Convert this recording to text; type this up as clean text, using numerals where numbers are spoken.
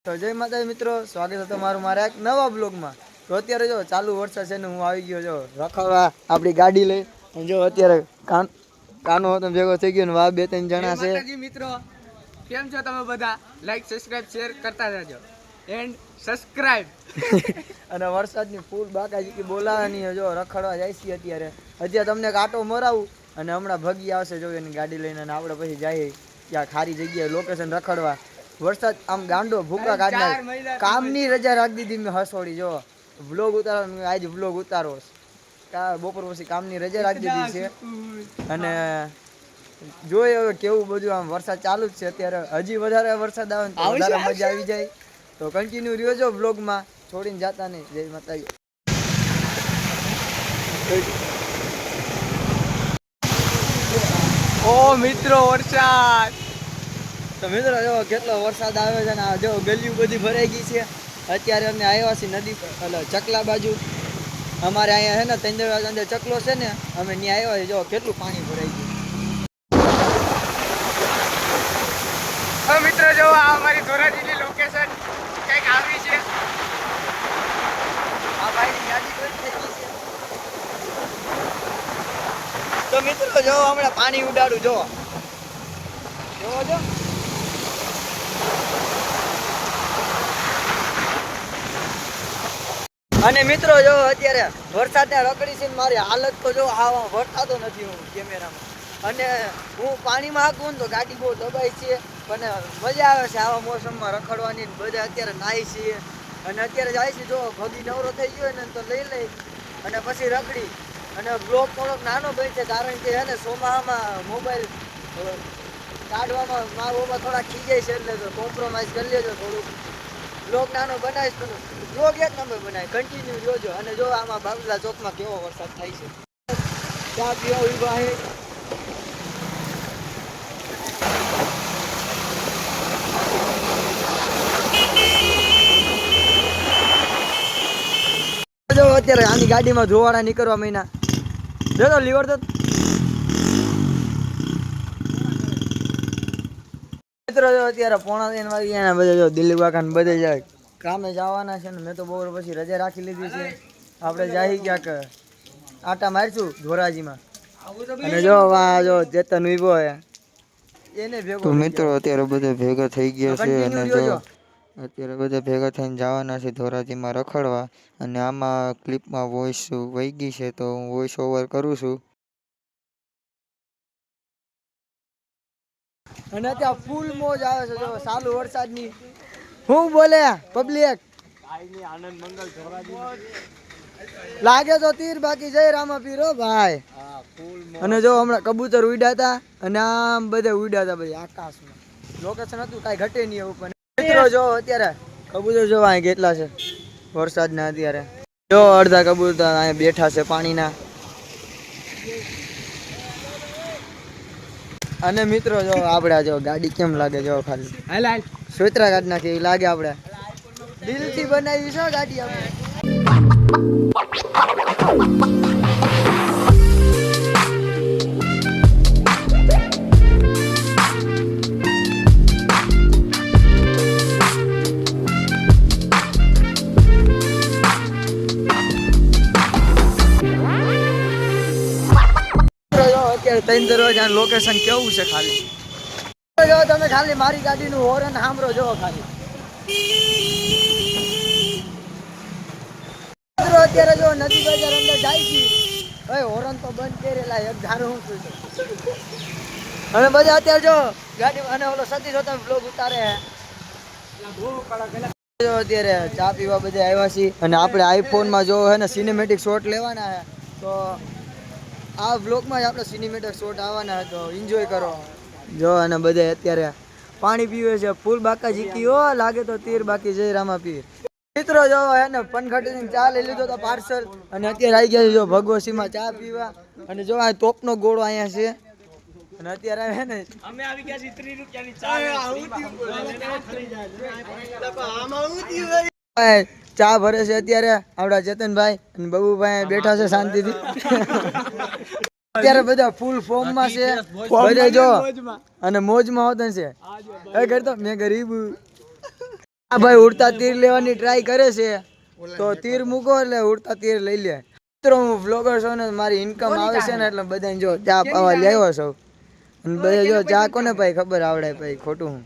તો જય માતાજી મિત્રો, સ્વાગત છે તમારું મારા એક નવા બ્લોગમાં. તો અત્યારે જો ચાલુ વરસાદ છે ને હું આવી ગયો જો રખડવા આપણી ગાડી લઈ. અને જો અત્યારે કાનો હતો ભેગો થઈ ગયો ને વા બે ત્રણ જણા છે. માતાજી મિત્રો, કેમ છો તમે બધા? લાઈક સબસ્ક્રાઇબ શેર કરતા રહેજો એન્ડ સબસ્ક્રાઇબ. અને વરસાદની ફૂલ બાકાજી બોલાવાની જો રખડવા જાય છે અત્યારે તમને કાંટો મરાવું અને હમણાં ભગી આવશે જો એની ગાડી લઈને અને આપણે પછી જઈએ ત્યાં ખારી જગ્યાએ લોકેશન રખડવા. વરસાદ આમ ગાંડો ભૂકા કાઢનાર કામની રજા રાખી દીધી મેં હસોડી જો વ્લોગ ઉતારવાનો આજે વ્લોગ ઉતારો બપોર પછી કામની રજા રાખી દીધી છે. અને જોઈએ હવે કેવું બધું આમ વરસાદ ચાલુ જ છે અત્યારે. હજી વધારે વરસાદ આવે ને તો વધારે મજા આવી જાય. તો કન્ટિન્યુ રહ્યો વ્લોગમાં, છોડીને જાતા નહીં. જય માતાજી. ઓ મિત્રો વરસાદ તો મિત્રો જો કેટલો વરસાદ આવે છે ને જો ગલીઓ બધી ભરાઈ ગઈ છે. અત્યારે અમે આવ્યા છીએ નદી એટલે ચકલા બાજુ. અમારે અહીંયા છે ને તંજરવાજ અંદર ચકલો છે ને, અમે ત્યાં આવ્યા છીએ. જો કેટલું પાણી ભરાઈ ગયું. હવે મિત્રો જો આ અમારી ધોરાજીની લોકેશન કંઈક આવી છે. આ ભાઈની ગાડી કોઈ થઈ ગઈ છે. તો મિત્રો જો હમણાં પાણી ઉડાડું જો જો અને મિત્રો જો અત્યારે વરસાદને રખડી છે મારી હાલત તો જો આવા વરસાદો નથી હું કેમેરામાં. અને હું પાણીમાં હાંકું તો ગાડી બહુ દબાઈ છે, પણ મજા આવે છે આવા મોસમમાં રખડવાની. બધા અત્યારે નાહી છીએ અને અત્યારે જાય છે જો ભગી નવરો થઈ ગયો ને તો લઈ અને પછી રખડી. અને બ્લોગ થોડોક નાનો બનશે કારણ કે હે ને સોમાહામાં મોબાઈલ કાઢવામાં મારોમાં થોડા ખીજાય છે, એટલે કોમ્પ્રોમાઇઝ કરી લેજો થોડુંક. બ્લોગ નાનો બનાવીશ પણ બ્લોગ એક નંબર બનાવે, કન્ટિન્યુ જોજો. અને જો આમાં બાબલા ચોકમાં કેવો વરસાદ થાય છે. ચા પીવા ઉભા છે. જો અત્યારે આની ગાડીમાં ધોવાડા નીકળવા મહિના જો તો લીવર તો મિત્રો જો અત્યારે 3:30 વાગ્યા બધા જો દિલ્હી કાકા ને બધે જાય કામે જવાના છે ને. મેં તો બપોર પછી રજા રાખી લીધી છે. આપણે જાય ક્યાંક આટા મારશું ધોરાજીમાં. અને જો વા જો ચેતન ઉભો હે એને ભેગો. તો મિત્રો અત્યારે બધા ભેગા થઈ ગયા છે અને જો અત્યારે બધા ભેગા થઈને જવાના છે ધોરાજીમાં રખડવા. અને આમાં ક્લિપમાં વોઇસ વહી ગઈ છે તો હું વોઇસ ઓવર કરું છું. અને ત્યાં ફૂલ મોજ આવે છે જો ચાલુ વરસાદની. હું બોલે પબ્લિક આનંદ મંગલ લાગે તો તીર બાકી જય રામા પીરો ભાઈ. અને જો હમણાં કબૂતર ઉડ્યા હતા અને આમ બધા ઉડ્યા હતા બધી આકાશમાં. લોકેશન હતું કાંઈ ઘટે નહીં એવું. પણ મિત્રો જો અત્યારે કબૂતર જો અહીં કેટલા છે વરસાદના. અત્યારે જો અડધા કબૂતર અહીંયા બેઠા છે પાણીના. અને મિત્રો જો આપણે જો ગાડી કેમ લાગે જો ખાલી સોતરા કાઢ નાખી એવી લાગે. આપણે દિલથી બનાવી છે ગાડી આપણે. ત્રણ દરવાજા લોકેશન કેવું છે ખાલી જો તમે ખાલી મારી ગાડીનું હોર્ન સાંભળો જો ખાલી. અત્યારે જો નદી બજાર અંદર જાય છે હવે હોર્ન તો બંધ કરેલા એક ધારું હું છું. અને બધા અત્યારે જો ગાડી અને ઓલો સતીશ હોતા બ્લોગ ઉતારે અત્યારે ચા પીવા બધા આવ્યા છીએ. અને આપણે આઈફોનમાં જો હે ને સિનેમેટિક શોટ લેવાના હે તો આ બ્લોગમાં જ આપણે સિનેમેટિક શોટ આવવાના તો એન્જોય કરો જો. અને બધા અત્યારે પાણી પીવે છે ફૂલ બાકા જીકી હો લાગે તો તીર બાકી જય રામા પીર. મિત્રો જો હે ને પનઘટી ચા લઈ લીધો તો પાર્સલ. અને અત્યારે આવી ગયા જો ભગવસીમાં ચા પીવા. અને જો આ તોપનો ગોળો અહીંયા છે. અને અત્યારે હે ને અમે આવી ગયા છીએ 30 રૂપિયાની ચા. ચા ભરે છે અત્યારે આપડા ચેતનભાઈ અને બબુભાઈ બેઠા છે શાંતિથી. અત્યારે બધા ફૂલ ફોર્મમાં છે બધા જો અને મોજમાં હોતા છે. એ કરતો મેં ગરીબ આ ભાઈ ઉડતા તીર લેવાની ટ્રાય કરે છે તો તીર મૂકો એટલે ઉડતા તીર લઈ લે. મિત્રો હું વ્લોગર છું ને મારી ઇન્કમ આવે છે ને એટલે બધાને જો ચા પાવા લેવો છો અને બધા જો ચા કોને ભાઈ ખબર આવડે ભાઈ ખોટું હું